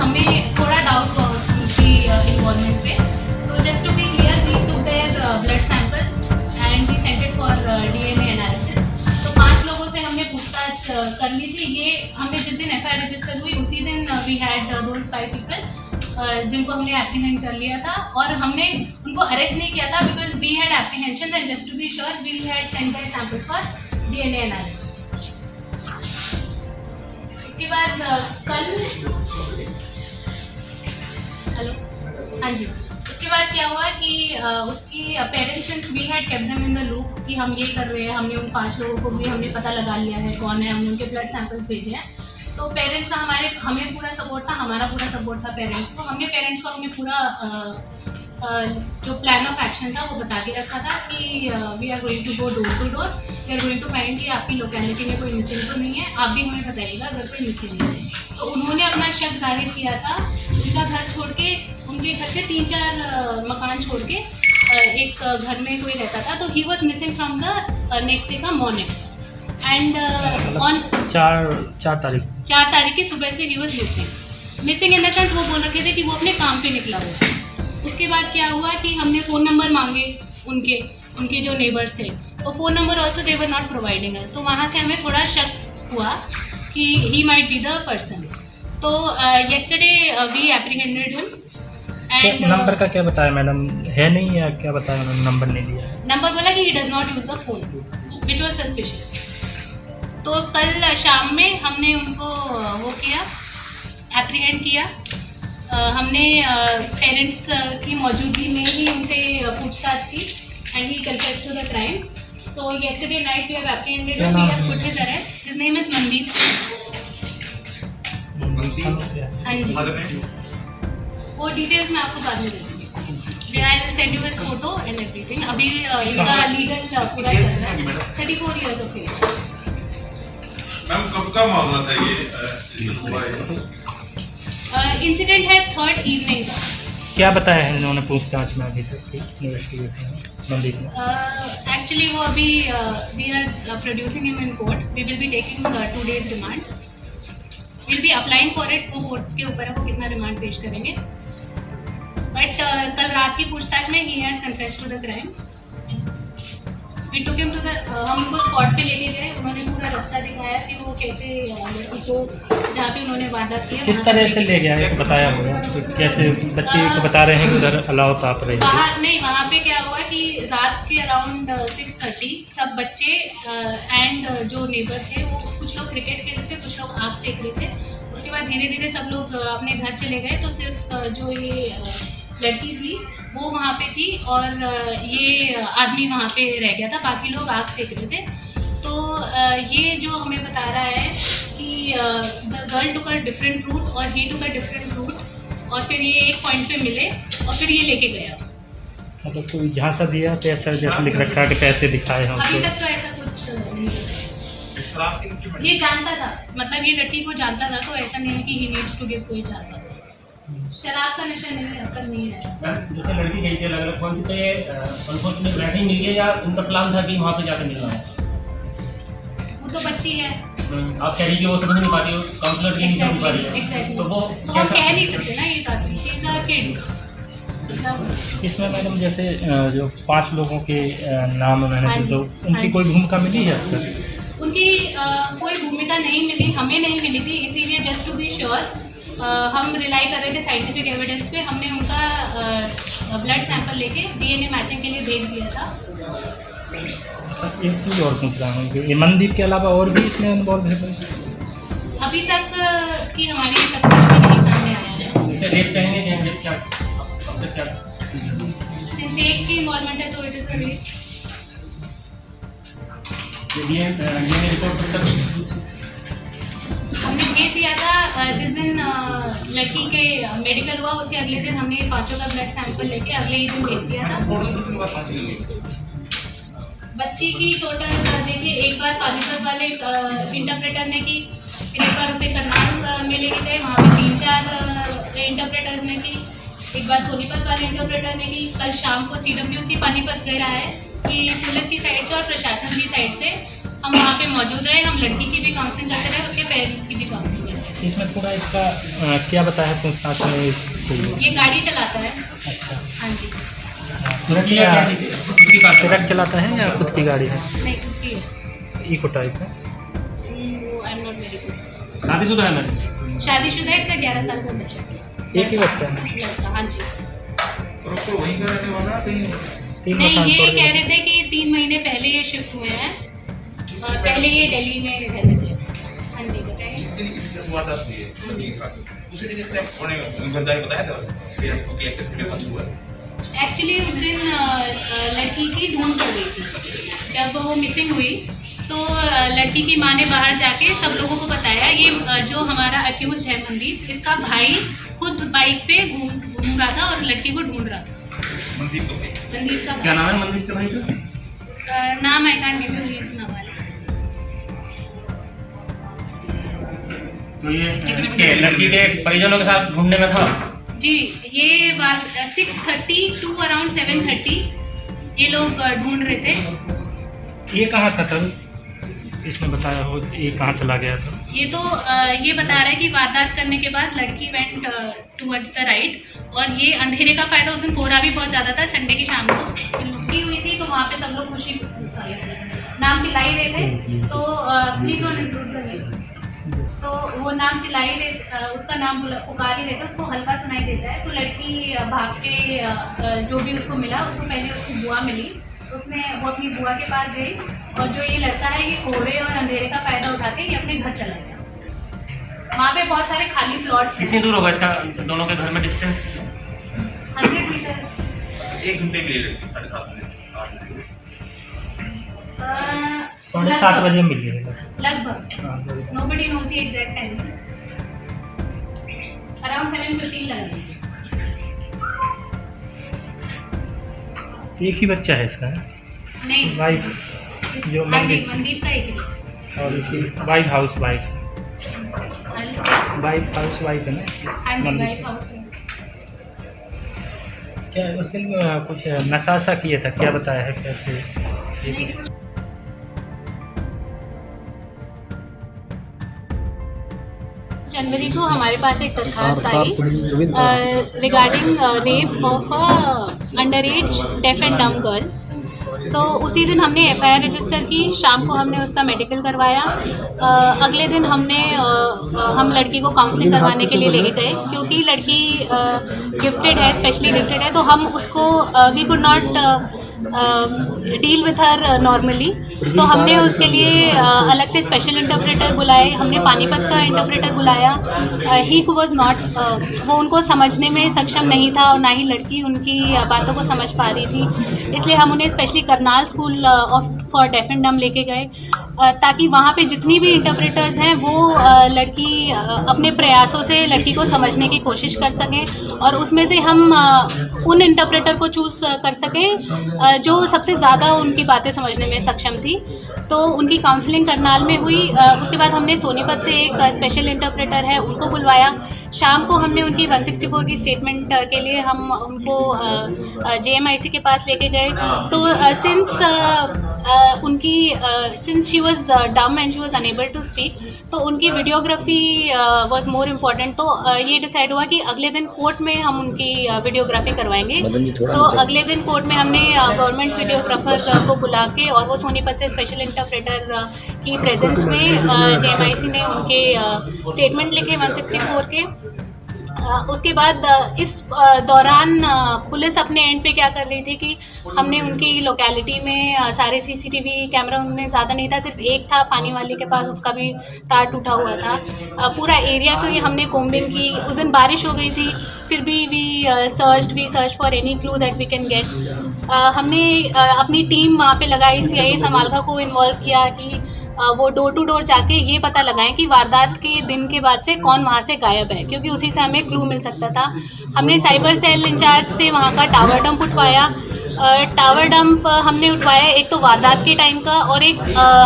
हमें थोड़ा डाउट हुआ उनकी इन्वॉल्वमेंट पे। तो just to be clear, we took their blood samples and we sent it for DNA analysis. तो 5 लोगों से हमने पूछताछ कर ली थी। ये हमने जिस दिन FIR रजिस्टर हुई उसी दिन वी हैड दोज 5 पीपल जिनको हमने एप्रीहेंड कर लिया था, और हमने उनको अरेस्ट नहीं किया था because we had apprehension and just to be sure we had sent their samples for DNA analysis. उसके बाद कल हेलो हाँ जी, उसके बाद क्या हुआ कि उसकी parents since we had kept them in the loop कि हम ये कर रहे हैं, हमने उन 5 लोगों को भी हमने पता लगा लिया है कौन है, हमने उनके ब्लड सैंपल्स भेजे हैं। तो पेरेंट्स का हमें पूरा सपोर्ट था, हमारा पूरा सपोर्ट था पेरेंट्स को। हमने पेरेंट्स को अपने पूरा जो प्लान ऑफ एक्शन था वो बता के रखा था कि we are going to go door to door, we are going to find कि आपकी लोकेलिटी में कोई मिसिंग तो नहीं है, आप भी हमें बताइएगा अगर कोई मिसिंग है। तो उन्होंने अपना शक जाहिर किया था। उनका घर छोड़ के, उनके घर से 3-4 मकान छोड़ के एक घर में कोई रहता था, तो he was missing from the next day का मॉर्निंग एंड ऑन 4 तारीख की सुबह से he was missing in the sense वो बोल रखे थे कि वो अपने काम पे निकला हुआ है। उसके बाद क्या हुआ कि हमने फ़ोन नंबर मांगे उनके जो नेबर्स थे, तो phone number also they were not providing us. तो वहाँ से हमें थोड़ा शक हुआ कि he might be the person. तो yesterday we apprehended him and number का क्या बताया मैडम, है नहीं या क्या बताया मैडम, नंबर नहीं दिया है? नंबर बोला कि he does not use the phone which was suspicious. तो कल शाम में हमने उनको वो किया, एप्रीहेंड किया। हमने पेरेंट्स की मौजूदगी में ही उनसे पूछताछ की and he confessed to the crime. So yesterday night we have apprehended him, we have put his arrest. His name is Mandeep. हाँ जी, वो डिटेल्स मैं आपको बाद में दे दूँगी। I will send you his photo and everything. अभी इनका लीगल पूरा चल रहा है। 34 इयर्स ऑफ एज। मैम कब का मामला था ये हुआ है? इंसिडेंट है 3rd इवनिंग का। क्या बताया है इन्होंने पूछताछ में अभी तक की इन्वेस्टिगेशन मंदिर में? एक्चुअली वो अभी we are producing him in court. We will be taking 2 days remand. Will be applying for it. वो कोर्ट के ऊपर है वो कितना रिमांड पेश करेंगे। बट कल रात की पूछताछ में ही has confessed to the crime. We took him to the, हम उनको स्पॉट पे लेके गए। उन्होंने पूरा रास्ता दिखाया कि वो कैसे लड़की को जहाँ पे उन्होंने वारदात किया किस तरह से ले गया है बताया होगा, तो कैसे बच्चे को बता रहे हैं कि उधर अलाव ताप रही है? वहाँ नहीं, वहाँ पे क्या हुआ कि रात के अराउंड 6:30 सब बच्चे एंड जो नेबर थे वो कुछ लोग क्रिकेट खेल रहे थे, कुछ लोग आग सेक रहे थे। उसके बाद धीरे धीरे सब लोग अपने घर चले गए। तो सिर्फ जो ये लड़की थी वो वहाँ पे थी और ये आदमी वहाँ पे रह गया था, बाकी लोग आग सेक रहे थे। तो ये जो हमें बता रहा है कि the girl took a different route और he took a different route, और फिर ये एक पॉइंट पे मिले और फिर ये लेके गया। मतलब कोई झांसा दिया, पैसा जैसे लिख रखा है कि पैसे दिखाए हैं अभी उसको? तक तो ऐसा कुछ नहीं बताया। ये जानता था, मतलब ये लड़की को जानता था, तो ऐसा नहीं है कि ही नीड्स टू गिव कोई झांसा। शराब का नशा नहीं है, अक्ल नहीं है। मैम जैसे लड़की गई थी अलग अलग कौन थे, अनफॉर्चुनेट वैसे ही मिल गए या उनका प्लान था कि वहाँ पे जाकर मिलना है? वो तो बच्ची है। आप कह रही कि वो समझ नहीं पाती, काउंसलर की नहीं समझ पा रही है, Exactly. तो वो तो हम कह नहीं सकते ना ये बात। She is a kid. इसमें मैडम जैसे जो 5 लोगों के नाम हाँ उन्होंने जी, तो हाँ उनकी जी। कोई भूमिका मिली है अब तक? उनकी कोई भूमिका नहीं मिली, हमें नहीं मिली थी। इसीलिए जस्ट टू बी श्योर हम रिलाई कर रहे थे साइंटिफिक एविडेंस पे। हमने उनका ब्लड सैंपल लेके DNA मैचिंग के लिए भेज दिया था। एक चीज़ और पूछ रहा हूँ कि ये मनदीप के अलावा और भी इसमें इन्वॉल्व है कोई? अभी तक की हमारी तफ्तीश में नहीं सामने आया है। जैसे रेप कहेंगे कि रेप क्या अब तक क्या? सिंस एक की इन्वॉल्वमेंट है तो इट इज अ रेप। ये रिपोर्ट तक हमने भेज दिया था जिस दिन लड़की के मेडिकल हुआ उसके अगले दिन हमने 5 का ब्लड सैंपल लेके अगले ही दिन भेज दिया था। बच्ची की टोटल देखिए, एक बार पानीपत वाले इंटरप्रेटर ने की, फिर एक बार उसे करनाल में लेके गए, वहाँ पे 3-4 इंटरप्रेटर्स ने की, एक बार सोनीपत वाले इंटरप्रेटर ने की। कल शाम को CWC पानीपत गया है कि पुलिस की साइड से और प्रशासन की साइड से हम वहाँ पे मौजूद रहे। हम लड़की की भी काउंसलिंग करते रहे, उसके पेरेंट्स की भी काउंसलिंग करते रहे। इसमें थोड़ा इसका क्या बताया है पूछताछ में इसको? ये गाड़ी चलाता है। अच्छा, हाँ जी। ट्रक ये कैसे कितनी कार चला? ट्रक चलाता है या खुद की गाड़ी है? नहीं, खुद की है। इको टाइप है। वो I am not very good. शादीशुदा है मैंने? शादीशुदा है, इसका 11 साल का बच्चा है। एक ही बच्चा है? लड़का, हाँ जी। प्रॉपर वहीं का रहने वाला कहीं 3 नहीं, मकान ये तोड़ कह दिए। रहे थे कि 3 महीने पहले ये शिफ्ट हुए हैं और पहले ये दिल्ली में रहते थे। हाँ जी, बताइए। किसी से हुआ था ये बच्ची के साथ उसी दिन इसने उन्होंने गर्दारी बताया था पेरेंट्स को कि ऐसे बंद हुआ है। एक्चुअली उस दिन लड़की की ढूंढ पड़ गई थी। जब वो मिसिंग हुई तो लड़की की माँ ने बाहर जाके सब लोगों को बताया। ये जो हमारा अक्यूज है मनदीप, इसका भाई खुद बाइक पे घूम रहा था और लड़की को ढूंढ रहा था। मनदीप को मनदीप का क्या नाम है मंदिर के भाई का? नाम I can't give you his नाम। तो ये इसके लड़की के परिजनों के साथ घूमने में था? जी, ये बात 6:30 टू अराउंड 7:30 ये लोग ढूंढ रहे थे। ये कहाँ था तब? इसमें बताया हो ये कहाँ चला गया था? ये तो ये बता रहा है कि वारदात करने के बाद लड़की वेंट टुवर्ड्स द राइट और ये अंधेरे का फायदा, उस दिन कोहरा भी बहुत ज़्यादा था, संडे की शाम को लुटकी हुई थी तो वहाँ पे सब लोग खुशी नाम चिल्ला ही रहे थे। तो please don't include the name. तो वो नाम चिल्ला ही रहे, उसका नाम पुकार ही रहे थे, उसको हल्का सुनाई देता है। तो लड़की भाग के जो भी उसको मिला, उसको पहले उसकी बुआ मिली, उसने वो अपनी बुआ के पास गई और जो ये लड़का है ये कोहरे और अंधेरे का फायदा उठा के ये अपने घर चला गया। वहाँ पे बहुत सारे खाली प्लॉट्स हैं। कितनी दूर होगा इसका दोनों के घर में डिस्टेंस? 100 मीटर। 1 घंटे के लिए लड़की 7:30 8 बजे 7:30 बजे मिलिएगा लगभग। Nobody knows the exact time. Around 7:15 लगा। एक ही बच्चा है इसका? नहीं, वाइफ जो हाँ जी, मनदीप का एक ही। और इसी वाइफ हाउस वाइफ हाँ हाउस वाइफ है ना? जी, मनदीप। वाइफ हाउस में। क्या उस दिन कुछ नशा सा किया था, क्या बताया है कैसे? नहीं, कुछ जनवरी को हमारे पास एक दरखास्त आई regarding rape of under age deaf and dumb girl. तो उसी दिन हमने एफआईआर रजिस्टर की, शाम को हमने उसका मेडिकल करवाया। अगले दिन हम लड़की को काउंसलिंग करवाने के लिए लेके गए क्योंकि लड़की गिफ्टेड है, स्पेशली गिफ्टेड है, तो हम उसको we could not deal with her normally. तो हमने उसके लिए अलग से स्पेशल इंटरप्रेटर बुलाए, हमने पानीपत का इंटरप्रेटर बुलाया। ही वॉज नॉट, वो उनको समझने में सक्षम नहीं था और ना ही लड़की उनकी बातों को समझ पा रही थी, इसलिए हम उन्हें specially Karnal school for def and डम लेके गए ताकि वहाँ पे जितनी भी इंटरप्रेटर्स हैं वो लड़की अपने प्रयासों से लड़की को समझने की कोशिश कर सकें और उसमें से हम उन इंटरप्रेटर को चूज़ कर सकें जो सबसे ज़्यादा उनकी बातें समझने में सक्षम थी। तो उनकी काउंसलिंग करनाल में हुई। उसके बाद हमने सोनीपत से एक स्पेशल इंटरप्रेटर है उनको बुलवाया। शाम को हमने उनकी 164 की स्टेटमेंट के लिए हम उनको JMIC के पास लेके गए। तो since she was dumb and she was unable to speak, तो उनकी वीडियोग्राफी वाज मोर इम्पॉर्टेंट। तो ये डिसाइड हुआ कि अगले दिन कोर्ट में हम उनकी वीडियोग्राफी करवाएंगे। तो अगले दिन कोर्ट में हमने गवर्नमेंट वीडियोग्राफर को बुला के और वो सोनीपत से स्पेशल इंटरप्रेटर की प्रेजेंस में JMIC ने उनके स्टेटमेंट लिखे 164 के। उसके बाद इस दौरान पुलिस अपने एंड पे क्या कर रही थी कि हमने उनकी लोकेलिटी में सारे CCTV कैमरा उनमें ज़्यादा नहीं था, सिर्फ एक था पानी वाले के पास, उसका भी तार टूटा हुआ था। पूरा एरिया को हमने कोम्बिंग की। उस दिन बारिश हो गई थी, फिर भी we search for any clue that we can get. हमने अपनी टीम वहाँ पे लगाई, CIA समालखा को इन्वॉल्व किया कि वो डोर टू डोर जाके ये पता लगाएं कि वारदात के दिन के बाद से कौन वहाँ से गायब है, क्योंकि उसी से हमें क्लू मिल सकता था। हमने साइबर सेल इंचार्ज से वहाँ का टावर डंप उठवाया। टावर डंप हमने उठवाया एक तो वारदात के टाइम का और एक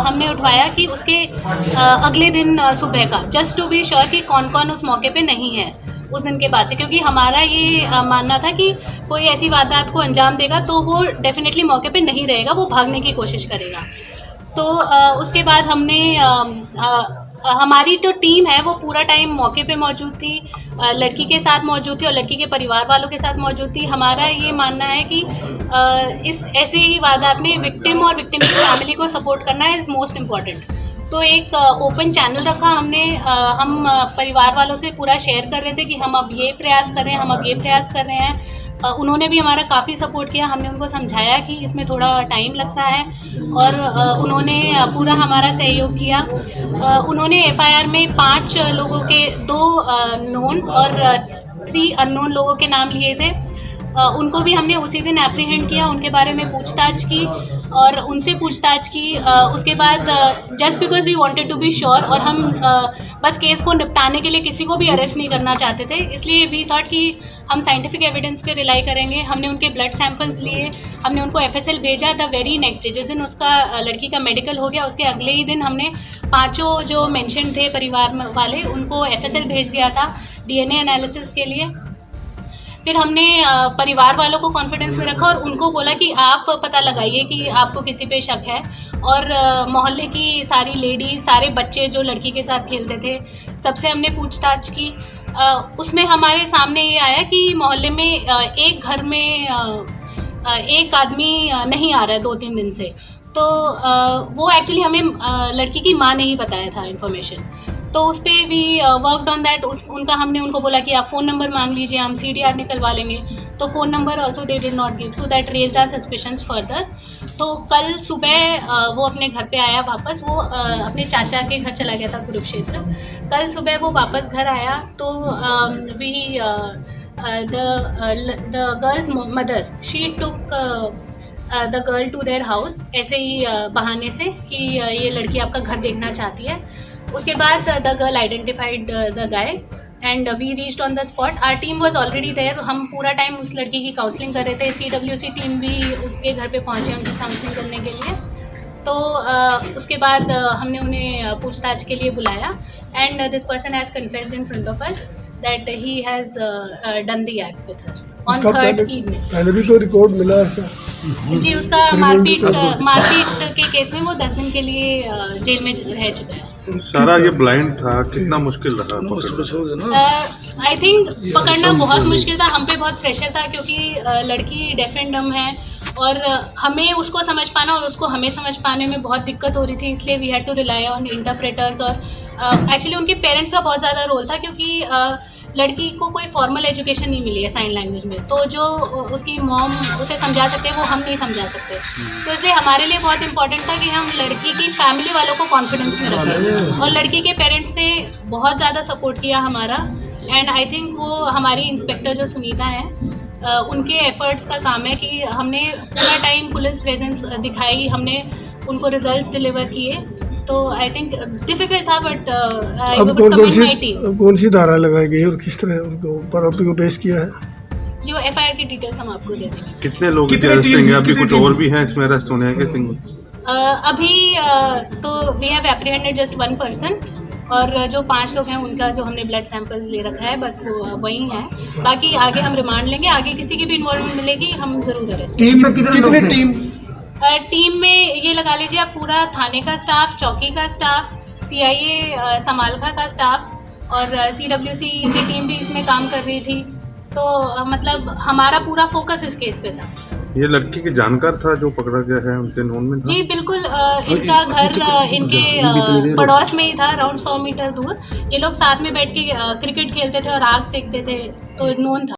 हमने उठवाया कि उसके अगले दिन सुबह का, जस्ट टू बी श्योर कि कौन कौन उस मौके पे नहीं है उस दिन के बाद से, क्योंकि हमारा ये मानना था कि कोई ऐसी वारदात को अंजाम देगा तो वो डेफिनेटली मौके पे नहीं रहेगा, वो भागने की कोशिश करेगा। तो उसके बाद हमने हमारी जो टीम है वो पूरा टाइम मौके पे मौजूद थी, लड़की के साथ मौजूद थी और लड़की के परिवार वालों के साथ मौजूद थी। हमारा ये मानना है कि इस ऐसे ही वारदात में विक्टिम और विक्टिम की फैमिली को सपोर्ट करना इज़ मोस्ट इम्पॉर्टेंट। तो एक ओपन चैनल रखा हमने, हम परिवार वालों से पूरा शेयर कर रहे थे कि हम अब ये प्रयास कर रहे हैं, हम अब ये प्रयास कर रहे हैं। उन्होंने भी हमारा काफ़ी सपोर्ट किया, हमने उनको समझाया कि इसमें थोड़ा टाइम लगता है और उन्होंने पूरा हमारा सहयोग किया। उन्होंने एफआईआर में 5 लोगों के 2 नोन और 3 अननोन लोगों के नाम लिए थे। उनको भी हमने उसी दिन एप्रीहेंड किया, उनके बारे में पूछताछ की और उनसे पूछताछ की। उसके बाद just because we wanted to be sure, और हम बस केस को निपटाने के लिए किसी को भी अरेस्ट नहीं करना चाहते थे, इसलिए वी थॉट कि हम साइंटिफिक एविडेंस पे रिलाई करेंगे। हमने उनके ब्लड सैंपल्स लिए, हमने उनको एफएसएल भेजा। द वेरी नेक्स्ट डे, जिस दिन उसका लड़की का मेडिकल हो गया, उसके अगले ही दिन हमने 5 जो मेंशन थे परिवार वाले, उनको एफएसएल भेज दिया था डीएनए एनालिसिस के लिए। फिर हमने परिवार वालों को कॉन्फिडेंस में रखा और उनको बोला कि आप पता लगाइए कि आपको किसी पे शक है। और मोहल्ले की सारी लेडीज, सारे बच्चे जो लड़की के साथ खेलते थे, सबसे हमने पूछताछ की। उसमें हमारे सामने ये आया कि मोहल्ले में एक घर में एक आदमी नहीं आ रहा है 2-3 दिन से। तो वो एक्चुअली हमें लड़की की माँ ने ही बताया था इन्फॉर्मेशन। तो उस पर वी वर्कड ऑन दैट। हमने उनको बोला कि आप फ़ोन नंबर मांग लीजिए, हम CDR निकलवा लेंगे। तो phone number also they did not give, so that raised our suspicions further. तो कल सुबह वो अपने घर पे आया वापस, वो अपने चाचा के घर चला गया था कुरुक्षेत्र। कल सुबह वो वापस घर आया तो we the girl's mother she took the girl to their house, ऐसे ही बहाने से कि ये लड़की आपका घर देखना चाहती है। उसके बाद the girl identified the guy and we reached on the spot. Our team was already there. हम पूरा टाइम उस लड़की की काउंसलिंग कर रहे थे। CWC टीम भी उसके घर पे पहुंचे उनकी काउंसलिंग करने के लिए। तो उसके बाद हमने उन्हें पूछताछ के लिए बुलाया and this person has confessed in front of us that he has done the act with her on 3rd evening. पहले भी कोई रिकॉर्ड मिला है? जी, उसका मारपीट के केस में वो 10 दिन के लिए जेल में रह चुका है। सारा ये ब्लाइंड था, कितना मुश्किल रहा पकड़ना? आई थिंक पकड़ना बहुत मुश्किल था, हम पे बहुत प्रेशर था क्योंकि लड़की डेफ एंड डम है और हमें उसको समझ पाना और उसको हमें समझ पाने में बहुत दिक्कत हो रही थी, इसलिए we had to rely on interpreters. और एक्चुअली उनके पेरेंट्स का बहुत ज़्यादा रोल था क्योंकि लड़की को कोई फॉर्मल एजुकेशन नहीं मिली है साइन लैंग्वेज में, तो जो उसकी मॉम उसे समझा सकते वो हम नहीं समझा सकते। तो इसलिए हमारे लिए बहुत इंपॉर्टेंट था कि हम लड़की की फैमिली वालों को कॉन्फिडेंस में रखें और लड़की के पेरेंट्स ने बहुत ज़्यादा सपोर्ट किया हमारा। एंड आई थिंक वो हमारी इंस्पेक्टर जो सुनीता है, उनके एफर्ट्स का काम है कि हमने पूरा टाइम पुलिस प्रेजेंस दिखाई, हमने उनको रिजल्ट्स डिलीवर किए। तो आई थिंक डिफिकल्ट था but I would commend my team. कौन सी धारा लगाई गई और किस तरह उनको आरोपी को पेश किया है? जो एफआईआर की डिटेल्स हम आपको दे देंगे। कितने लोग अरेस्ट होंगे? अभी कुछ और भी हैं इसमें अरेस्ट होने हैं? सिंगल अभी तो we have apprehended just 1 person और जो 5 लोग हैं उनका जो हमने ब्लड सैंपल्स ले रखा है बस वो वही है। बाकी आगे हम रिमांड लेंगे, आगे किसी की भी इन्वॉल्वमेंट मिलेगी हम ज़रूर अरेस्ट। टीम में कितने टीम? टीम में ये लगा लीजिए आप पूरा थाने का स्टाफ, चौकी का स्टाफ, CIA समालखा का स्टाफ और CWC की टीम भी इसमें काम कर रही थी। तो मतलब हमारा पूरा फोकस इस केस पे था। ये लड़की के जानकार था जो पकड़ा गया है, उनके नोन में था? जी बिल्कुल, इनका घर इनके पड़ोस में ही था, अराउंड 100 मीटर दूर। ये लोग साथ में बैठ के क्रिकेट खेलते थे और आग सेकते थे, तो नोन था।